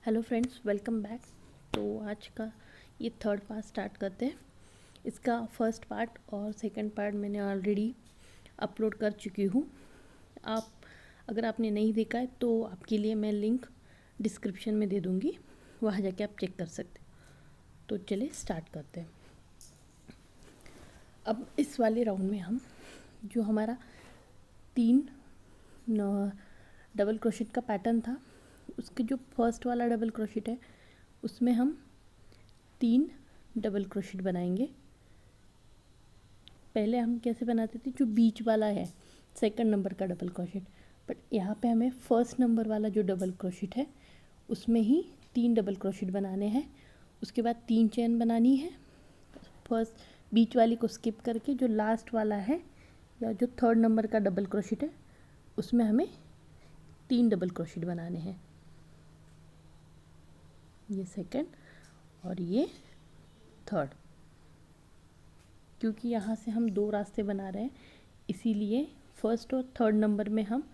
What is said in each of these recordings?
Hello friends, welcome back. तो आज का ये थर्ड पार्ट स्टार्ट करते हैं। इसका फर्स्ट पार्ट और सेकंड पार्ट मैंने ऑलरेडी अपलोड कर चुकी हूँ। अगर आपने नहीं देखा है तो आपके लिए मैं लिंक डिस्क्रिप्शन में दे दूँगी, वहाँ जाके आप चेक कर सकते हो। तो चलिए स्टार्ट करते हैं। अब इस वाले राउंड में हम जो हमारा 3 डबल क्रोशेट का पैटर्न था, उसके जो फर्स्ट वाला डबल क्रोशेट है उसमें हम 3 डबल क्रोशेट बनाएंगे। पहले हम कैसे बनाते थे, जो बीच वाला है सेकंड नंबर का डबल क्रोशेट, बट यहाँ पे हमें फर्स्ट नंबर वाला जो डबल क्रोशेट है उसमें ही 3 डबल क्रोशेट बनाने हैं। उसके बाद 3 चेन बनानी है। फर्स्ट बीच वाली को स्किप करके जो लास्ट वाला है या जो थर्ड नंबर का डबल क्रोशेट है उसमें हमें 3 डबल क्रोशेट बनाने हैं। ये सेकंड और ये थर्ड। क्योंकि यहाँ से हम 2 रास्ते बना रहे हैं, इसीलिए फर्स्ट और थर्ड नंबर में हम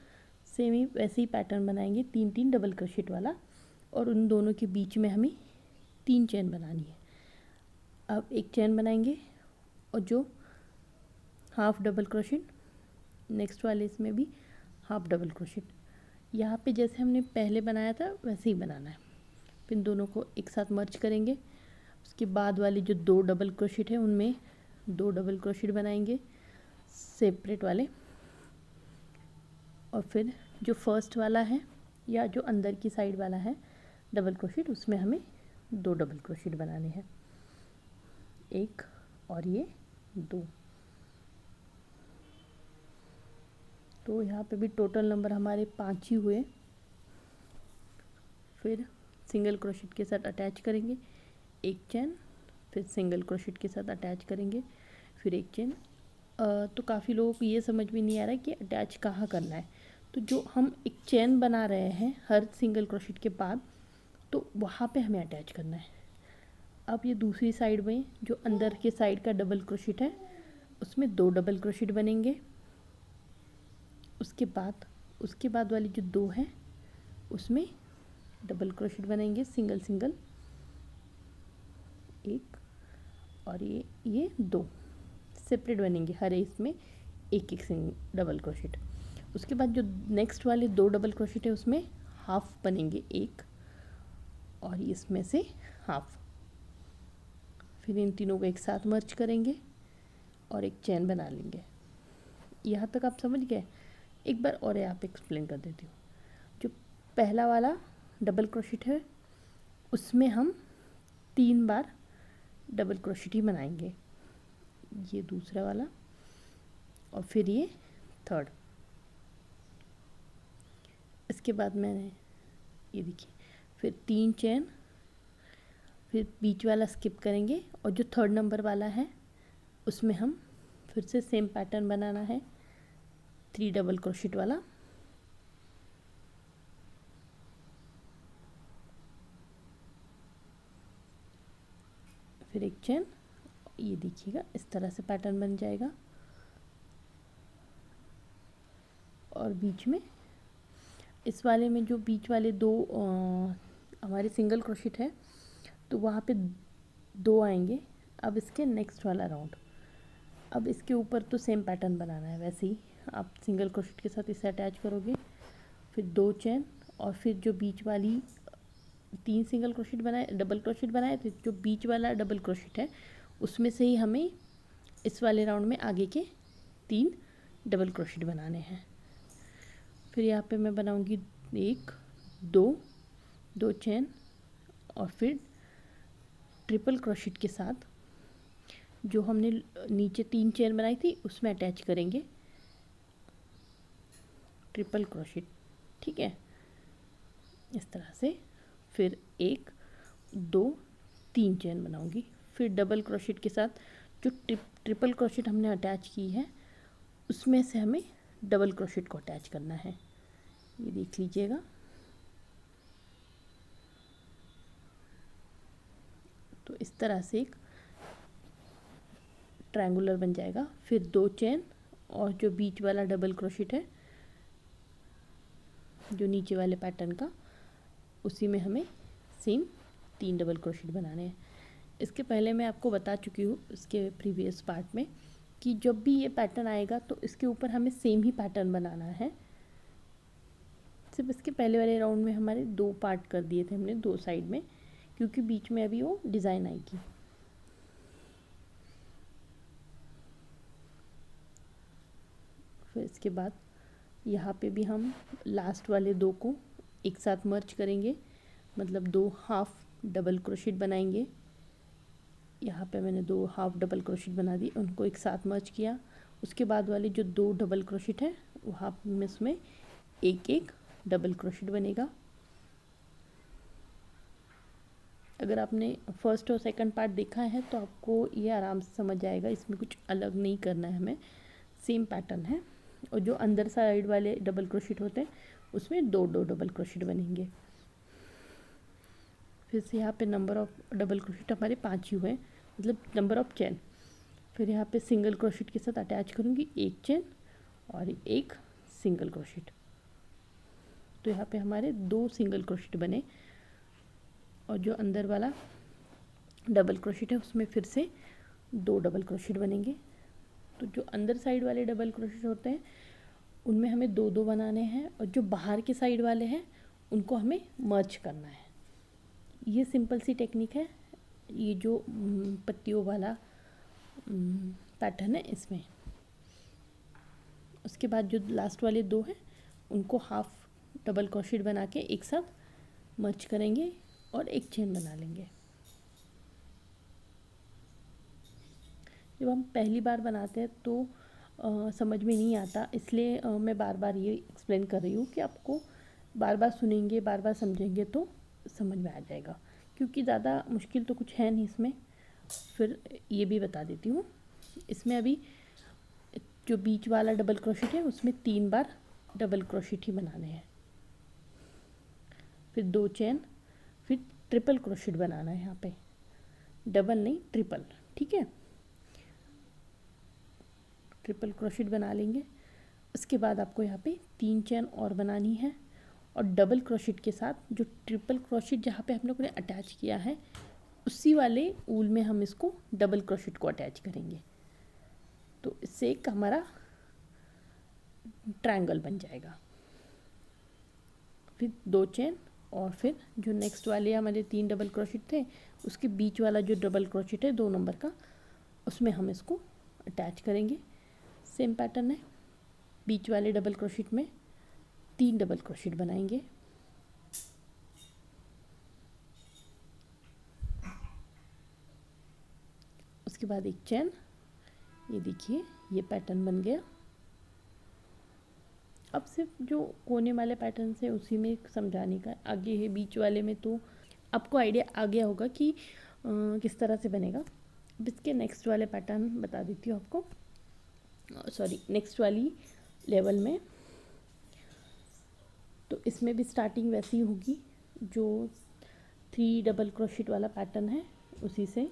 सेम ही वैसे ही पैटर्न बनाएंगे, 3-3 डबल क्रोशेट वाला, और उन दोनों के बीच में हमें 3 चेन बनानी है। अब एक चेन बनाएंगे और जो हाफ डबल क्रोशेट, नेक्स्ट वाले इसमें भी हाफ डबल क्रोशेट। यहाँ पे जैसे हमने पहले बनाया था वैसे ही बनाना है। फिर दोनों को एक साथ मर्ज करेंगे। उसके बाद वाले जो 2 डबल क्रोशेट है उनमें 2 डबल क्रोशेट बनाएंगे सेपरेट वाले, और फिर जो फर्स्ट वाला है या जो अंदर की साइड वाला है डबल क्रोशेट, उसमें हमें 2 डबल क्रोशेट बनाने हैं, एक और ये 2। तो यहाँ पे भी टोटल नंबर हमारे 5 ही हुए। फिर सिंगल क्रोशेट के साथ अटैच करेंगे, एक चेन, फिर सिंगल क्रोशेट के साथ अटैच करेंगे, फिर एक चेन। तो काफ़ी लोगों को ये समझ में नहीं आ रहा है कि अटैच कहाँ करना है। तो जो हम एक चेन बना रहे हैं हर सिंगल क्रोशेट के बाद, तो वहाँ पे हमें अटैच करना है। अब ये दूसरी साइड में जो अंदर के साइड का डबल क्रोशेट है उसमें 2 डबल क्रोशेट बनेंगे। उसके बाद वाली जो 2 है उसमें डबल क्रोशेट बनेंगे, सिंगल सिंगल, एक और ये 2 सेपरेट बनेंगे, हर इसमें एक एक डबल क्रोशेट। उसके बाद जो नेक्स्ट वाले 2 डबल क्रोशेट है उसमें हाफ बनेंगे, एक और इसमें से हाफ। फिर इन तीनों को एक साथ मर्ज करेंगे और एक चेन बना लेंगे। यहाँ तक आप समझ गए? एक बार और यहाँ पे एक्सप्लेन कर देती हूँ। जो पहला वाला डबल क्रोशेट है उसमें हम 3 बार डबल क्रोशेट ही बनाएंगे, ये दूसरा वाला और फिर ये थर्ड। इसके बाद मैंने ये देखिए, फिर 3 चेन, फिर बीच वाला स्किप करेंगे और जो थर्ड नंबर वाला है उसमें हम फिर से सेम पैटर्न बनाना है, 3 डबल क्रोशेट वाला। फिर एक चेन, ये देखिएगा इस तरह से पैटर्न बन जाएगा। और बीच में इस वाले में जो बीच वाले 2 हमारे सिंगल क्रोशेट है तो वहाँ पे 2 आएंगे। अब इसके नेक्स्ट वाला राउंड, अब इसके ऊपर तो सेम पैटर्न बनाना है, वैसे ही आप सिंगल क्रोशेट के साथ इसे अटैच करोगे, फिर 2 चेन और फिर जो बीच वाली 3 सिंगल क्रोशेट बनाए, डबल क्रोशेट बनाए, तो जो बीच वाला डबल क्रोशेट है उसमें से ही हमें इस वाले राउंड में आगे के 3 डबल क्रोशेट बनाने हैं। फिर यहाँ पे मैं बनाऊंगी 1 2 चेन और फिर ट्रिपल क्रोशेट के साथ जो हमने नीचे 3 चेन बनाई थी उसमें अटैच करेंगे ट्रिपल क्रोशेट, ठीक है, इस तरह से। फिर 1 2 3 चेन बनाऊंगी, फिर डबल क्रोशेट के साथ जो ट्रिपल क्रोशेट हमने अटैच की है उसमें से हमें डबल क्रोशेट को अटैच करना है, ये देख लीजिएगा। तो इस तरह से एक ट्रायंगुलर बन जाएगा। फिर 2 चेन और जो बीच वाला डबल क्रोशेट है जो नीचे वाले पैटर्न का, उसी में हमें सेम 3 डबल क्रोशेट बनाने हैं। इसके पहले मैं आपको बता चुकी हूँ इसके प्रीवियस पार्ट में कि जब भी ये पैटर्न आएगा तो इसके ऊपर हमें सेम ही पैटर्न बनाना है। सिर्फ इसके पहले वाले राउंड में हमारे 2 पार्ट कर दिए थे हमने 2 साइड में, क्योंकि बीच में अभी वो डिज़ाइन आएगी। फिर इसके बाद यहाँ पे भी हम लास्ट वाले 2 को एक साथ मर्ज करेंगे, मतलब 2 हाफ डबल क्रोशेट बनाएंगे। यहाँ पे मैंने 2 हाफ डबल क्रोशेट बना दी, उनको एक साथ मर्ज किया। उसके बाद वाले जो 2 डबल क्रोशेट है वहाँ में उसमें एक एक डबल क्रोशेट बनेगा। अगर आपने फर्स्ट और सेकंड पार्ट देखा है तो आपको ये आराम से समझ आएगा, इसमें कुछ अलग नहीं करना है हमें, सेम पैटर्न है। और जो अंदर साइड वाले डबल क्रोशेट होते हैं उसमें 2 डबल क्रोशेट बनेंगे। फिर से यहाँ पे नंबर ऑफ डबल क्रोशेट हमारे 5 ही हुए, मतलब नंबर ऑफ चेन। फिर यहाँ पे सिंगल क्रोशेट के साथ अटैच करूँगी एक चेन और एक सिंगल क्रोशेट। तो यहाँ पे हमारे 2 सिंगल क्रोशेट बने और जो अंदर वाला डबल क्रोशेट है उसमें फिर से 2 डबल क्रोशेट बनेंगे। तो जो अंदर साइड वाले डबल क्रोशेट होते हैं उनमें हमें 2 बनाने हैं और जो बाहर के साइड वाले हैं उनको हमें मर्ज करना है। ये सिंपल सी टेक्निक है, ये जो पत्तियों वाला पैटर्न है इसमें। उसके बाद जो लास्ट वाले 2 हैं उनको हाफ डबल क्रोशेट बना के एक साथ मर्ज करेंगे और एक चेन बना लेंगे। जब हम पहली बार बनाते हैं तो समझ में नहीं आता, इसलिए मैं बार बार ये एक्सप्लेन कर रही हूँ कि आपको बार बार सुनेंगे, बार बार समझेंगे तो समझ में आ जाएगा, क्योंकि ज़्यादा मुश्किल तो कुछ है नहीं इसमें। फिर ये भी बता देती हूँ, इसमें अभी जो बीच वाला डबल क्रोशेट है उसमें 3 बार डबल क्रोशेट ही बनाने हैं। फिर 2 चेन, फिर ट्रिपल क्रोशेट बनाना है, यहाँ पे डबल नहीं ट्रिपल, ठीक है। ट्रिपल क्रोशेट बना लेंगे। उसके बाद आपको यहाँ पे 3 चेन और बनानी है और डबल क्रोशेट के साथ जो ट्रिपल क्रोशेट जहाँ पे हम लोग ने अटैच किया है उसी वाले ऊल में हम इसको डबल क्रोशेट को अटैच करेंगे। तो इससे एक हमारा ट्रायंगल बन जाएगा। फिर 2 चेन और फिर जो नेक्स्ट वाले हमारे 3 डबल क्रोशेट थे उसके बीच वाला जो डबल क्रोशेट है 2 नंबर का, उसमें हम इसको अटैच करेंगे। सेम पैटर्न है, बीच वाले डबल क्रोशेट में 3 डबल क्रोशेट बनाएंगे। उसके बाद एक चेन, ये देखिए ये पैटर्न बन गया। अब सिर्फ जो कोने वाले पैटर्न से उसी में समझाने का आगे है, बीच वाले में तो आपको आइडिया आ गया होगा कि किस तरह से बनेगा। अब इसके नेक्स्ट वाले पैटर्न बता देती हूँ आपको, सॉरी नेक्स्ट वाली लेवल में। तो इसमें भी स्टार्टिंग वैसी होगी जो 3 डबल क्रोशेट वाला पैटर्न है उसी से।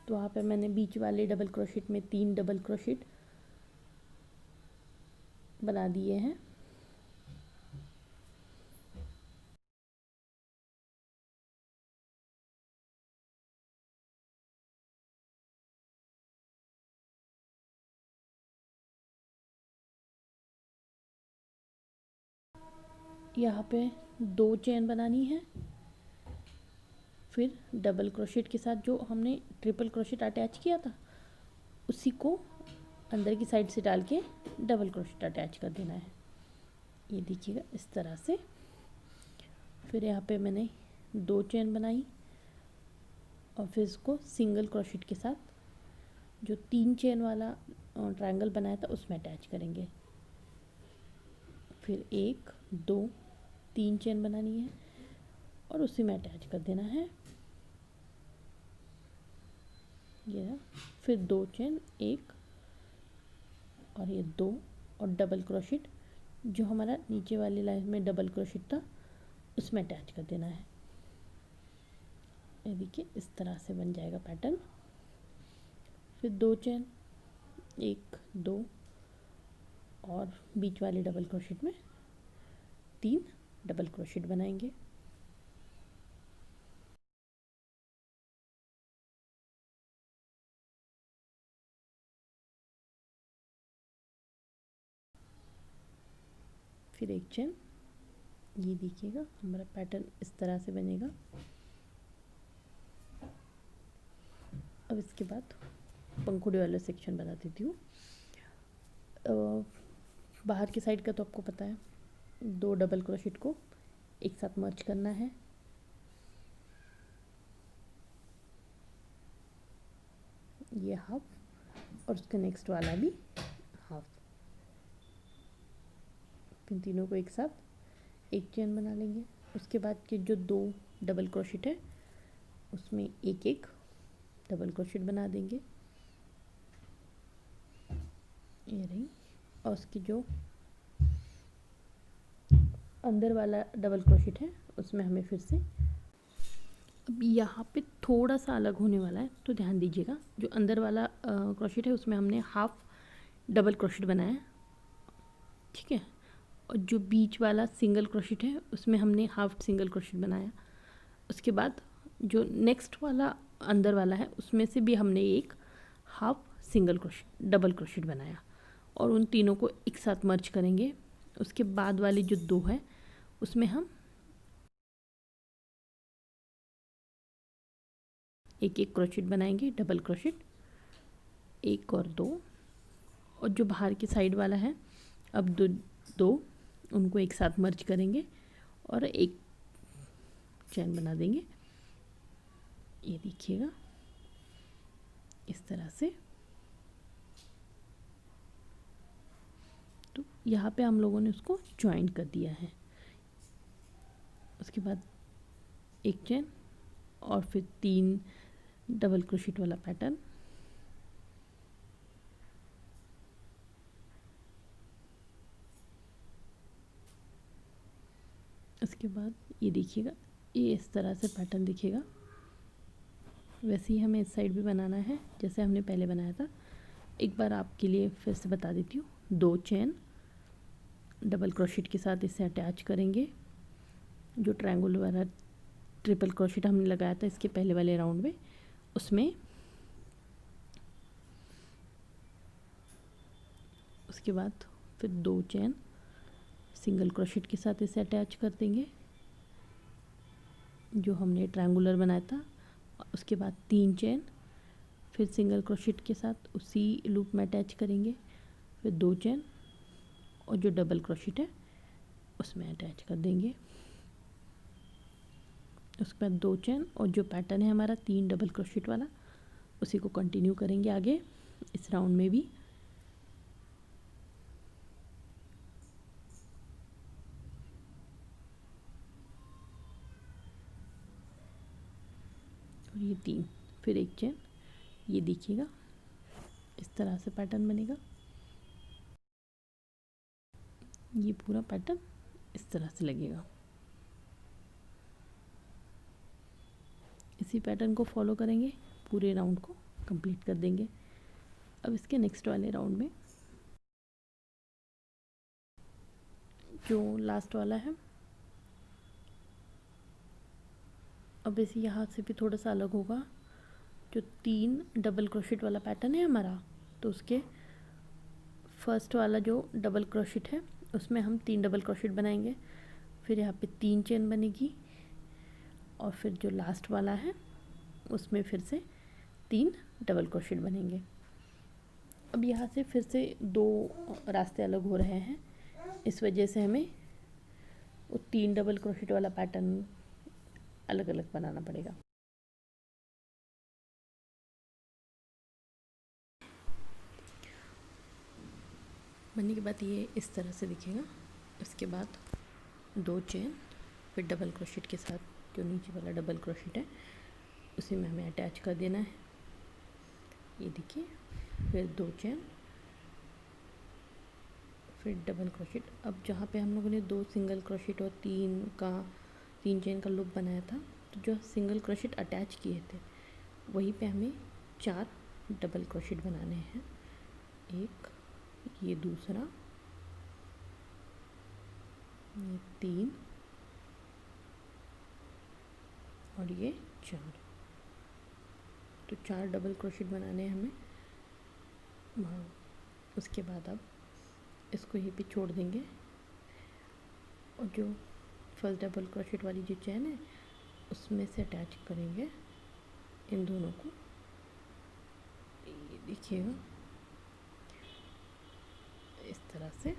तो वहाँ पे मैंने बीच वाले डबल क्रोशेट में 3 डबल क्रोशेट बना दिए हैं। यहाँ पे 2 चेन बनानी है, फिर डबल क्रोशेट के साथ जो हमने ट्रिपल क्रोशेट अटैच किया था उसी को अंदर की साइड से डाल के डबल क्रोशेट अटैच कर देना है। ये देखिएगा इस तरह से। फिर यहाँ पे मैंने 2 चेन बनाई और फिर इसको सिंगल क्रोशेट के साथ जो 3 चेन वाला ट्रायंगल बनाया था उसमें अटैच करेंगे। फिर 1 2 3 चेन बनानी है और उसी में अटैच कर देना है। ये फिर 2 चेन, 1 और ये 2 और डबल क्रोशेट जो हमारा नीचे वाली लाइन में डबल क्रोशेट था उसमें अटैच कर देना है। ये देखिए इस तरह से बन जाएगा पैटर्न। फिर 2 चेन, 1 2 और बीच वाले डबल क्रोशेट में 3 डबल क्रोशेट बनाएंगे। फिर एक चेन। ये देखिएगा हमारा पैटर्न इस तरह से बनेगा। अब इसके बाद पंखुड़ी वाला सेक्शन बना देती हूँ। बाहर की साइड का तो आपको पता है, 2 डबल क्रोशेट को एक साथ मर्ज करना है। ये हाफ और उसका नेक्स्ट वाला भी हाफ। इन तीनों को एक साथ एक चेन बना लेंगे। उसके बाद के जो 2 डबल क्रोशेट है उसमें एक एक डबल क्रोशेट बना देंगे। ये रही। और उसकी जो अंदर वाला डबल क्रोशेट है उसमें हमें फिर से, अब यहाँ पे थोड़ा सा अलग होने वाला है तो ध्यान दीजिएगा। जो अंदर वाला क्रोशेट है उसमें हमने हाफ डबल क्रोशेट बनाया है, ठीक है। और जो बीच वाला सिंगल क्रोशेट है उसमें हमने हाफ सिंगल क्रोशेट बनाया। उसके बाद जो नेक्स्ट वाला अंदर वाला है उसमें से भी हमने एक half single crochet double crochet बनाया और उन तीनों को एक साथ मर्ज करेंगे। उसके बाद वाली जो 2 है उसमें हम एक एक क्रोशेट बनाएंगे, डबल क्रोशेट 1 और 2। और जो बाहर की साइड वाला है अब दो उनको एक साथ मर्ज करेंगे और एक चैन बना देंगे। ये देखिएगा इस तरह से। तो यहाँ पे हम लोगों ने उसको ज्वाइन कर दिया है। उसके बाद एक चेन और फिर 3 डबल क्रोशेट वाला पैटर्न। उसके बाद ये देखिएगा, ये इस तरह से पैटर्न दिखेगा। वैसे ही हमें इस साइड भी बनाना है जैसे हमने पहले बनाया था। एक बार आपके लिए फिर से बता देती हूँ। 2 चेन डबल क्रोशेट के साथ इसे अटैच करेंगे। जो ट्रायंगल वाला ट्रिपल क्रोशेट हमने लगाया था इसके पहले वाले राउंड में, उसमें उसके बाद फिर 2 चेन सिंगल क्रोशेट के साथ इसे अटैच कर देंगे जो हमने ट्रायंगुलर बनाया था। उसके बाद 3 चेन फिर सिंगल क्रोशेट के साथ उसी लूप में अटैच करेंगे। फिर 2 चेन और जो डबल क्रोशेट है उसमें अटैच कर देंगे। उसके बाद 2 चेन और जो पैटर्न है हमारा 3 डबल क्रोशेट वाला उसी को कंटिन्यू करेंगे आगे इस राउंड में भी। और ये 3 फिर एक चेन। ये देखिएगा इस तरह से पैटर्न बनेगा। ये पूरा पैटर्न इस तरह से लगेगा। इसी पैटर्न को फॉलो करेंगे, पूरे राउंड को कंप्लीट कर देंगे। अब इसके नेक्स्ट वाले राउंड में जो लास्ट वाला है, अब इसे यहाँ से भी थोड़ा सा अलग होगा। जो 3 डबल क्रोशेट वाला पैटर्न है हमारा, तो उसके फर्स्ट वाला जो डबल क्रोशेट है उसमें हम 3 डबल क्रोशेट बनाएंगे। फिर यहाँ पे 3 चेन बनेगी और फिर जो लास्ट वाला है उसमें फिर से 3 डबल क्रोशेट बनेंगे। अब यहाँ से फिर से 2 रास्ते अलग हो रहे हैं, इस वजह से हमें वो 3 डबल क्रोशेट वाला पैटर्न अलग अलग बनाना पड़ेगा। बनने के बाद ये इस तरह से दिखेगा। इसके बाद 2 चेन फिर डबल क्रोशेट के साथ जो नीचे वाला डबल क्रोशेट है उसी में हमें अटैच कर देना है। ये देखिए, फिर 2 चेन फिर डबल क्रोशेट। अब जहाँ पे हम लोगों ने 2 सिंगल क्रोशेट और 3 चेन का लूप बनाया था, तो जो सिंगल क्रोशेट अटैच किए थे वहीं पे हमें 4 डबल क्रोशेट बनाने हैं। एक, ये दूसरा, ये 3 और ये 4। तो 4 डबल क्रोशेट बनाने हैं हमें। उसके बाद अब इसको यहीं पे छोड़ देंगे और जो फर्स्ट डबल क्रोशेट वाली जो चैन है उसमें से अटैच करेंगे इन दोनों को। ये देखिएगा इस तरह से।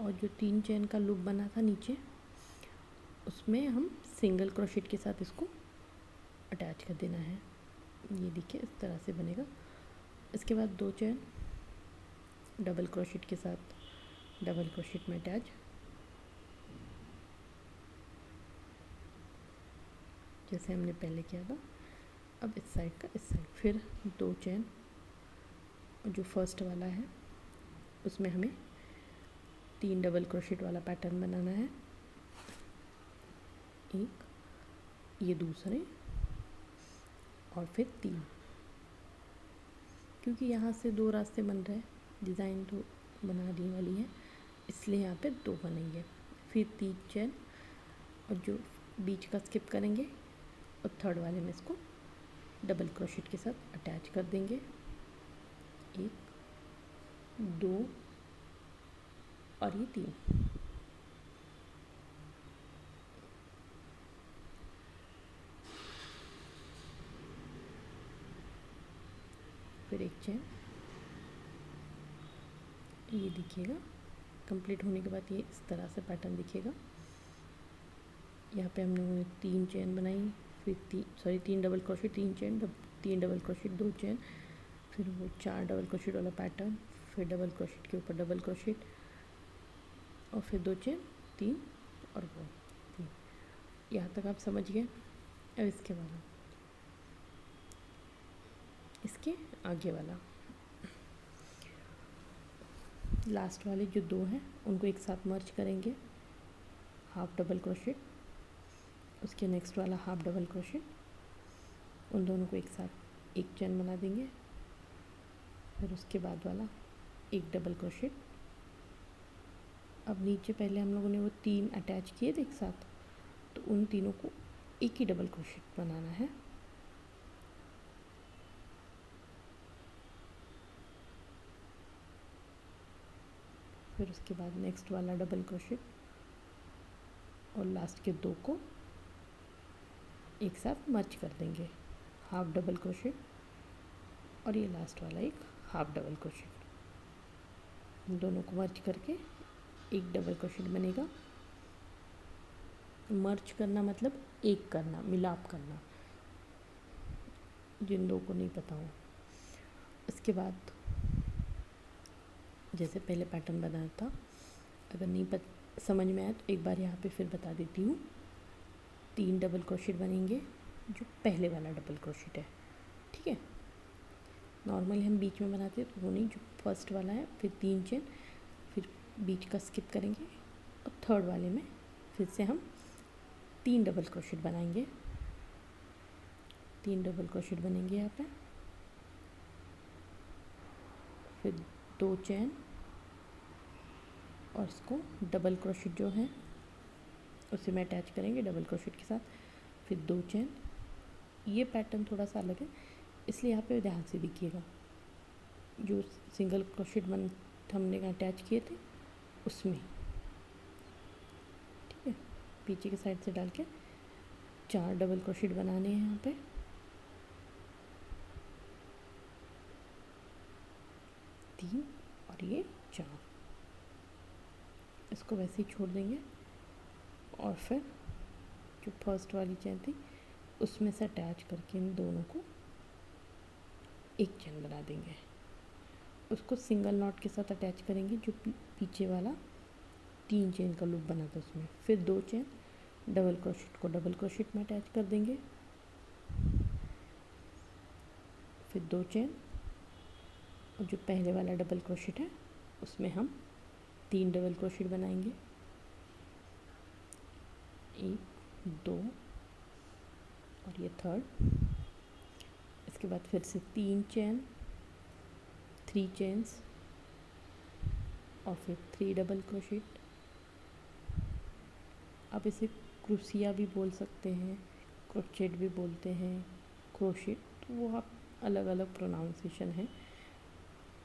और जो 3 चैन का लूप बना था नीचे उसमें हम सिंगल क्रोशेट के साथ इसको अटैच कर देना है। ये देखिए इस तरह से बनेगा। इसके बाद 2 चैन डबल क्रोशेट के साथ डबल क्रोशेट में अटैच, जैसे हमने पहले किया था। अब इस साइड का इस साइड, फिर 2 चैन, जो फर्स्ट वाला है उसमें हमें 3 डबल क्रोशेट वाला पैटर्न बनाना है। एक, ये दूसरे, और फिर 3, क्योंकि यहाँ से 2 रास्ते बन रहे हैं, डिज़ाइन तो बनाने वाली है इसलिए यहाँ पे 2 बनेंगे। फिर 3 चैन और जो बीच का स्किप करेंगे और थर्ड वाले में इसको डबल क्रोशेट के साथ अटैच कर देंगे। 1, 2 और ये 3। फिर 1 चैन, ये दिखिएगा। कंप्लीट होने के बाद ये इस तरह से पैटर्न दिखेगा। यहाँ पे हम लोगों ने 3 चैन बनाई, फिर 3 डबल क्रोशेट, 3 चैन, 3 डबल क्रोशेट, 2 चैन, फिर वो 4 डबल क्रोशेट वाला पैटर्न, फिर डबल क्रोशेट के ऊपर डबल क्रोशेट, और फिर 2 चैन, 3 और वो 3। यहाँ तक आप समझ गए। अब इसके बाद इसके आगे वाला लास्ट वाले जो 2 हैं उनको एक साथ मर्ज करेंगे, हाफ डबल क्रोशेट, उसके नेक्स्ट वाला हाफ डबल क्रोशेट, उन दोनों को एक साथ एक चैन बना देंगे। फिर उसके बाद वाला एक डबल क्रोशेट। अब नीचे पहले हम लोगों ने वो 3 अटैच किए थे एक साथ, तो उन तीनों को एक ही डबल क्रोशेट बनाना है। फिर उसके बाद नेक्स्ट वाला डबल क्रोशेट और लास्ट के 2 को एक साथ मर्ज कर देंगे, हाफ डबल क्रोशेट, और ये लास्ट वाला एक हाफ डबल क्रोशेट। इन दोनों को मर्ज करके एक डबल क्रोशेट बनेगा। मर्ज करना मतलब एक करना, मिलाप करना, जिन लोगों को नहीं पता हो। इसके बाद जैसे पहले पैटर्न बनाया था, अगर नहीं समझ में आया तो एक बार यहाँ पे फिर बता देती हूँ। 3 डबल क्रोशेट बनेंगे जो पहले वाला डबल क्रोशेट है, ठीक है। नॉर्मली हम बीच में बनाते हैं तो वो नहीं, जो फर्स्ट वाला है, फिर 3 चेन, फिर बीच का स्किप करेंगे और थर्ड वाले में फिर से हम 3 डबल क्रोशेट बनाएंगे। 3 डबल क्रोशेट बनेंगे यहाँ पे, फिर 2 चेन और इसको डबल क्रोशेट जो है उसे में अटैच करेंगे डबल क्रोशेट के साथ, फिर 2 चेन। ये पैटर्न थोड़ा सा अलग है इसलिए यहाँ पे ध्यान से देखिएगा। जो सिंगल क्रोशेट हमने अटैच किए थे उसमें, ठीक है, पीछे के साइड से डाल के 4 डबल क्रोशेट बनाने हैं यहाँ पे। तीन और ये 4, इसको वैसे ही छोड़ देंगे और फिर जो फर्स्ट वाली चेन थी उसमें से अटैच करके इन दोनों को एक चेन बना देंगे। उसको सिंगल नॉट के साथ अटैच करेंगे, जो पीछे वाला 3 चेन का लूप बना था उसमें। फिर 2 चेन डबल क्रोशेट को डबल क्रोशेट में अटैच कर देंगे, फिर 2 चेन और जो पहले वाला डबल क्रोशेट है उसमें हम 3 डबल क्रोशेट बनाएंगे, 1 2 और ये थर्ड। इसके बाद फिर से 3 चेन, 3 चेन्स और फिर 3 डबल क्रोशेट। आप इसे क्रोशिया भी बोल सकते हैं, क्रोचेट भी बोलते हैं, क्रोशेट, तो वो आप अलग अलग प्रोनाउंसिएशन है।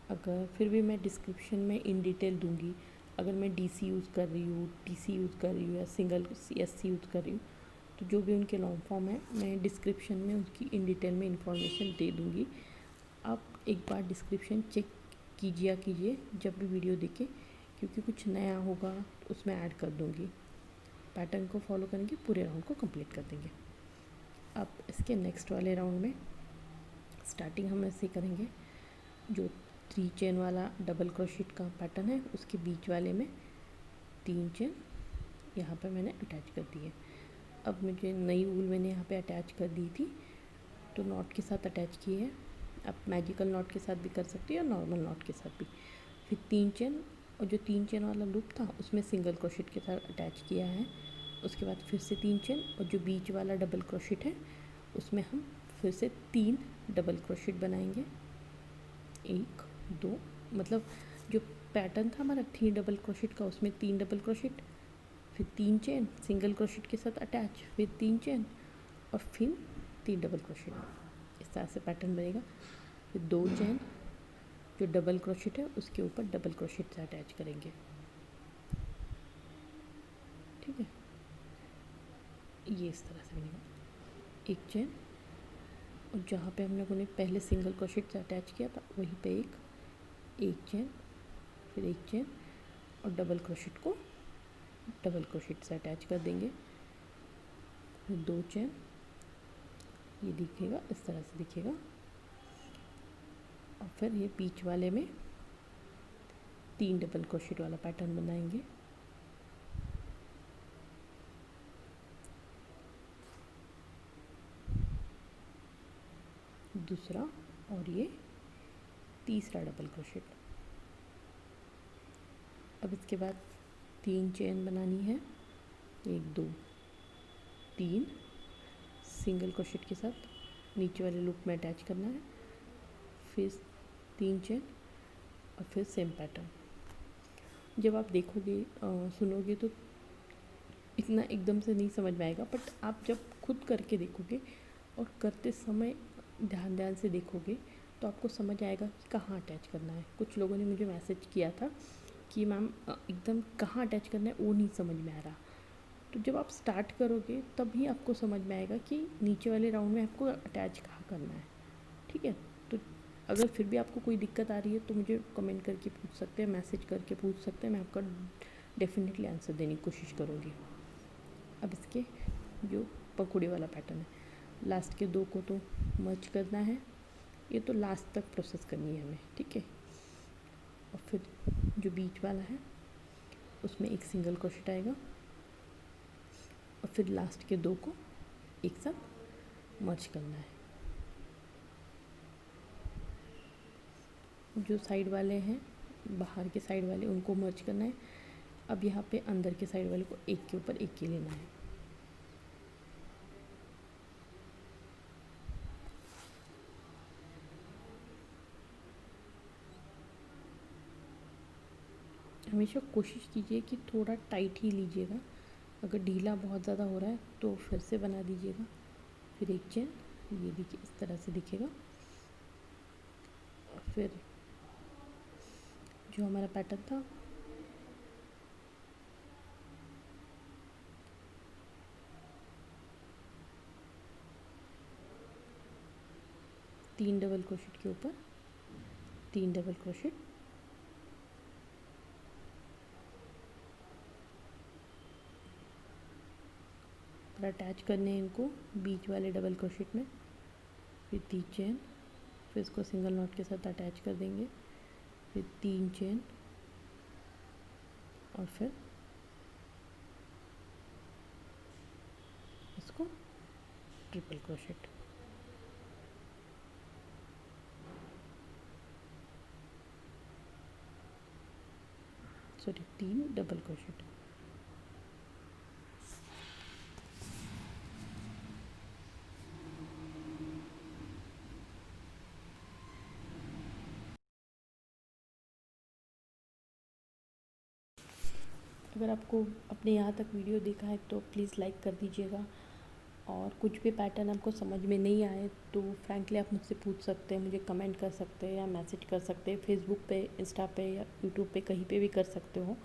अगर फिर भी मैं डिस्क्रिप्शन में इन डिटेल दूंगी, अगर मैं DC यूज़ कर रही हूँ, TC यूज़ कर रही हूँ या सिंगल SC यूज़ कर रही हूँ, तो जो भी उनके लॉन्ग फॉर्म है मैं डिस्क्रिप्शन में उसकी इन डिटेल में इंफॉर्मेशन दे दूँगी। आप एक बार डिस्क्रिप्शन चेक कीजिए जब भी वीडियो देखें, क्योंकि कुछ नया होगा तो उसमें ऐड कर दूँगी। पैटर्न को फॉलो करेंगे, पूरे राउंड को कंप्लीट कर देंगे। अब इसके नेक्स्ट वाले राउंड में स्टार्टिंग हम ऐसे करेंगे, जो 3 चेन वाला डबल क्रोशेट का पैटर्न है उसके बीच वाले में 3 चेन यहाँ पर मैंने अटैच कर दी है। अब मुझे नई ऊल मैंने यहाँ पे अटैच कर दी थी, तो नॉट के साथ अटैच की है। आप मैजिकल नॉट के साथ भी कर सकते हो या नॉर्मल नॉट के साथ भी। फिर 3 चेन, और जो 3 चेन वाला लूप था उसमें सिंगल क्रोशेट के साथ अटैच किया है। उसके बाद फिर से 3 चेन, और जो बीच वाला डबल क्रोशेट है उसमें हम फिर से 3 डबल क्रोशेट बनाएंगे। 1 2, मतलब जो पैटर्न था हमारा 3 डबल क्रोशेट का, उसमें 3 डबल क्रोशेट, फिर 3 चेन सिंगल क्रोशेट के साथ अटैच, फिर 3 चेन और फिर 3 डबल क्रोशेट। इस तरह से पैटर्न बनेगा। फिर 2 चेन, जो डबल क्रोशेट है उसके ऊपर डबल क्रोशेट से अटैच करेंगे। ठीक है, ये इस तरह से बनेगा। 1 चेन, और जहाँ पे हम लोगों ने पहले सिंगल क्रोशेट से अटैच किया था वहीं पे एक चेन, फिर 1 चेन और डबल क्रोशेट को डबल क्रोशेट से अटैच कर देंगे। फिर 2 चेन, ये दिखेगा इस तरह से दिखेगा। और फिर ये बीच वाले में 3 डबल क्रोशेट वाला पैटर्न बनाएंगे। दूसरा और ये तीसरा डबल क्रोशेट। अब इसके बाद 3 चेन बनानी है, 1 2 3 सिंगल क्रोशेट के साथ नीचे वाले लूप में अटैच करना है। फिर 3 चेन और फिर सेम पैटर्न। जब आप देखोगे सुनोगे तो इतना एकदम से नहीं समझ में आएगा, बट आप जब खुद करके देखोगे और करते समय ध्यान से देखोगे तो आपको समझ आएगा कि कहाँ अटैच करना है। कुछ लोगों ने मुझे मैसेज किया था कि मैम एकदम कहाँ अटैच करना है वो नहीं समझ में आ रहा। तो जब आप स्टार्ट करोगे तभी आपको समझ में आएगा कि नीचे वाले राउंड में आपको अटैच कहाँ करना है। ठीक है, तो अगर फिर भी आपको कोई दिक्कत आ रही है तो मुझे कमेंट करके पूछ सकते हैं, मैसेज करके पूछ सकते हैं, मैं आपका डेफिनेटली आंसर देने की कोशिश करूँगी। अब इसके जो पकौड़े वाला पैटर्न है, लास्ट के 2 को तो मर्ज करना है, ये तो लास्ट तक प्रोसेस करनी है हमें। ठीक है, और फिर जो बीच वाला है उसमें एक सिंगल क्रोशेट आएगा, और फिर लास्ट के 2 को एक साथ मर्ज करना है। जो साइड वाले हैं, बाहर के साइड वाले, उनको मर्ज करना है। अब यहाँ पे अंदर के साइड वाले को एक के ऊपर एक ही लेना है। हमेशा कोशिश कीजिए कि थोड़ा टाइट ही लीजिएगा, अगर ढीला बहुत ज़्यादा हो रहा है तो फिर से बना दीजिएगा। फिर 1 चेन, ये देखिए इस तरह से दिखेगा। और फिर जो हमारा पैटर्न था तीन डबल क्रोशेट के ऊपर 3 डबल क्रोशेट, पर अटैच करने हैं इनको बीच वाले डबल क्रोशेट में। फिर 3 चेन, फिर इसको सिंगल नॉट के साथ अटैच कर देंगे। फिर 3 चेन और फिर इसको triple crochet. Sorry 3 double crochet. अगर आपको अपने यहाँ तक वीडियो देखा है तो प्लीज़ लाइक कर दीजिएगा, और कुछ भी पैटर्न आपको समझ में नहीं आए तो फ्रैंकली आप मुझसे पूछ सकते हैं, मुझे कमेंट कर सकते हैं या मैसेज कर सकते हैं, फेसबुक पे, इंस्टा पे या यूट्यूब पे, कहीं पे भी कर सकते हो।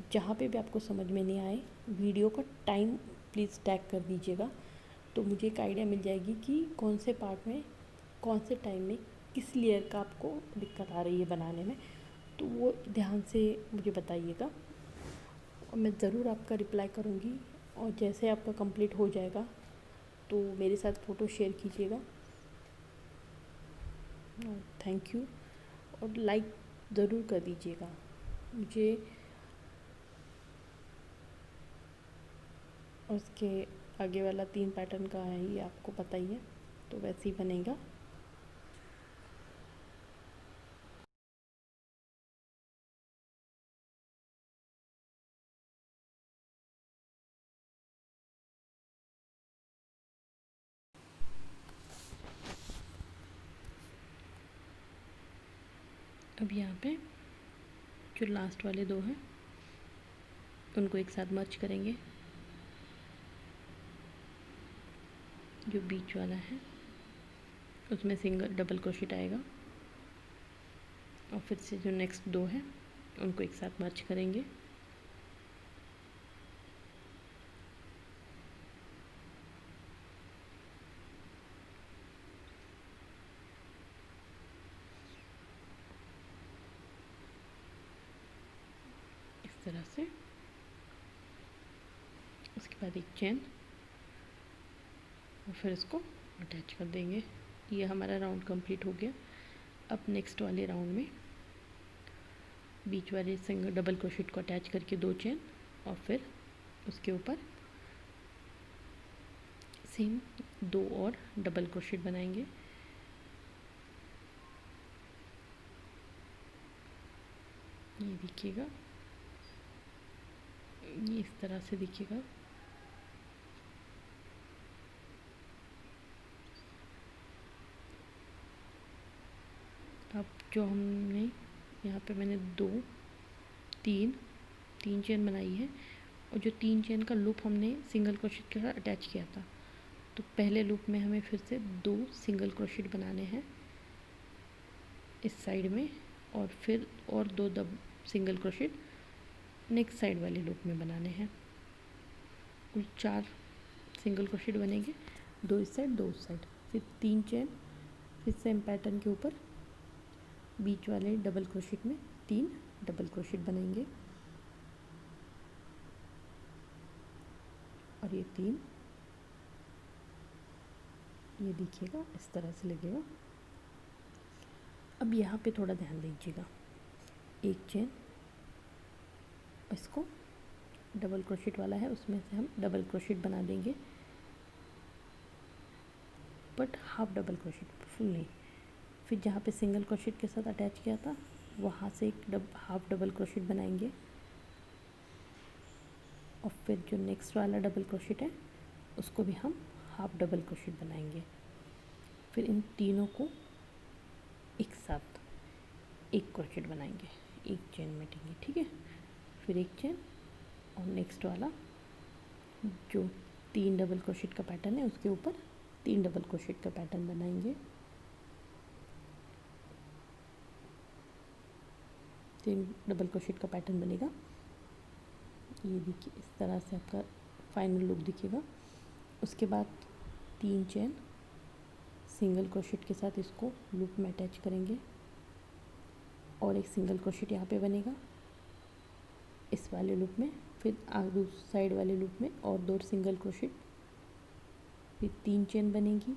जहाँ पे भी आपको समझ में नहीं आए वीडियो का टाइम प्लीज़ टैग कर दीजिएगा, तो मुझे एक आइडिया मिल जाएगी कि कौन से पार्ट में कौन से टाइम में किस लेयर का आपको दिक्कत आ रही है बनाने में, तो वो ध्यान से मुझे बताइएगा और मैं ज़रूर आपका रिप्लाई करूँगी। और जैसे आपका कंप्लीट हो जाएगा तो मेरे साथ फ़ोटो शेयर कीजिएगा। थैंक यू, और लाइक ज़रूर कर दीजिएगा। मुझे उसके आगे वाला 3 पैटर्न का है ही, आपको पता ही है, तो वैसे ही बनेगा। अब यहाँ पे जो लास्ट वाले 2 हैं उनको एक साथ मर्ज करेंगे। जो बीच वाला है उसमें सिंगल डबल क्रोशेट आएगा और फिर से जो नेक्स्ट 2 हैं उनको एक साथ मर्ज करेंगे। इस तरह से। उसके बाद एक चेन और फिर इसको अटैच कर देंगे। ये हमारा राउंड कंप्लीट हो गया। अब नेक्स्ट वाले राउंड में बीच वाले सिंगल डबल क्रोशेट को अटैच करके 2 चेन और फिर उसके ऊपर सेम 2 और डबल क्रोशेट बनाएंगे। ये देखिएगा, ये इस तरह से देखिएगा। अब जो हमने यहाँ पे मैंने 2 3 चेन बनाई है और जो 3 चेन का लूप हमने सिंगल क्रोशेट के साथ अटैच किया था, तो पहले लूप में हमें फिर से 2 सिंगल क्रोशेट बनाने हैं इस साइड में, और फिर और 2 सिंगल क्रोशेट नेक्स्ट साइड वाले लूप में बनाने हैं। कुल 4 सिंगल क्रोशेट बनेंगे, 2 इस साइड 2 उस साइड। फिर 3 चेन, फिर सेम पैटर्न के ऊपर बीच वाले डबल क्रोशेट में 3 डबल क्रोशेट बनेंगे और ये 3, ये देखिएगा इस तरह से लगेगा। अब यहाँ पे थोड़ा ध्यान दीजिएगा, एक चेन इसको डबल क्रोशेट वाला है उसमें से हम डबल क्रोशेट बना देंगे, but half double crochet, full नहीं। फिर जहाँ पे सिंगल क्रोशेट के साथ अटैच किया था वहाँ से एक हाफ डबल क्रोशेट बनाएंगे और फिर जो नेक्स्ट वाला डबल क्रोशेट है उसको भी हम हाफ डबल क्रोशेट बनाएंगे। फिर इन तीनों को एक साथ एक क्रोशेट बनाएंगे, एक चेन मेटेंगे, ठीक है। फिर एक चेन और नेक्स्ट वाला जो 3 डबल क्रोशेट का पैटर्न है उसके ऊपर 3 डबल क्रोशेट का पैटर्न बनाएंगे। 3 डबल क्रोशेट का पैटर्न बनेगा। ये देखिए इस तरह से आपका फाइनल लुक दिखेगा। उसके बाद 3 चेन सिंगल क्रोशेट के साथ इसको लूप में अटैच करेंगे और एक सिंगल क्रोशेट यहाँ पे बनेगा इस वाले लूप में। फिर आगे साइड वाले लूप में और 2 सिंगल क्रोशेट, फिर 3 चेन बनेगी,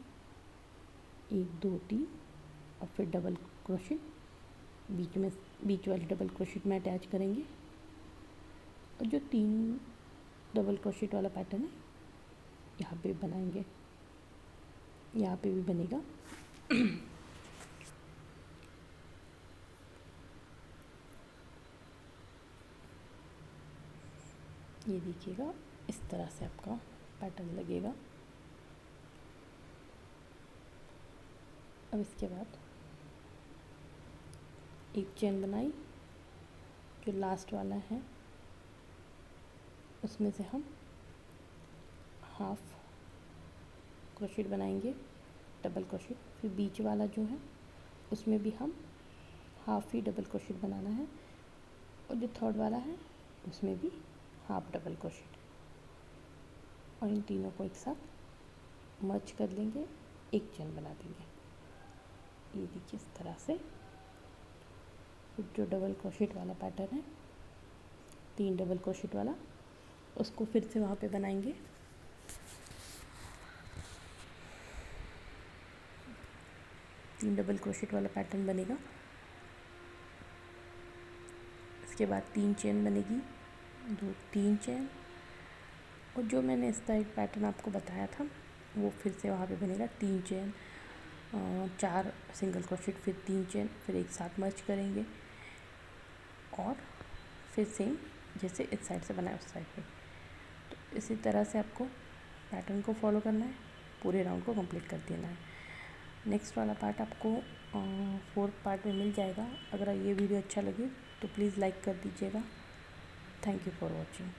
1 2 3 और फिर डबल क्रोशेट बीच वाले डबल क्रोशेट में अटैच करेंगे और जो 3 डबल क्रोशेट वाला पैटर्न है यहाँ पे बनाएंगे, यहाँ पे भी बनेगा। ये देखिएगा इस तरह से आपका पैटर्न लगेगा। अब इसके बाद एक चेन बनाई, जो लास्ट वाला है उसमें से हम हाफ क्रोशेट बनाएंगे डबल क्रोशेट। फिर बीच वाला जो है उसमें भी हम हाफ ही डबल क्रोशेट बनाना है और जो थर्ड वाला है उसमें भी हाफ डबल क्रोशेट, और इन तीनों को एक साथ मर्ज कर लेंगे, एक चेन बना देंगे। ये देखिए इस तरह से। फिर जो डबल क्रोशेट वाला पैटर्न है, 3 डबल क्रोशेट वाला, उसको फिर से वहाँ पे बनाएंगे। तीन डबल क्रोशेट वाला पैटर्न बनेगा। इसके बाद 3 चेन बनेगी, 2 3 चेन, और जो मैंने इस साइड पैटर्न आपको बताया था वो फिर से वहाँ पे बनेगा। 3 चेन, 4 सिंगल क्रोशेट, फिर 3 चेन, फिर एक साथ मर्ज करेंगे, और फिर सेम जैसे इस साइड से बनाया उस साइड पे। तो इसी तरह से आपको पैटर्न को फॉलो करना है, पूरे राउंड को कंप्लीट कर देना है। नेक्स्ट वाला पार्ट आपको 4th पार्ट में मिल जाएगा। अगर ये वीडियो अच्छा लगे तो प्लीज़ लाइक कर दीजिएगा। Thank you for watching.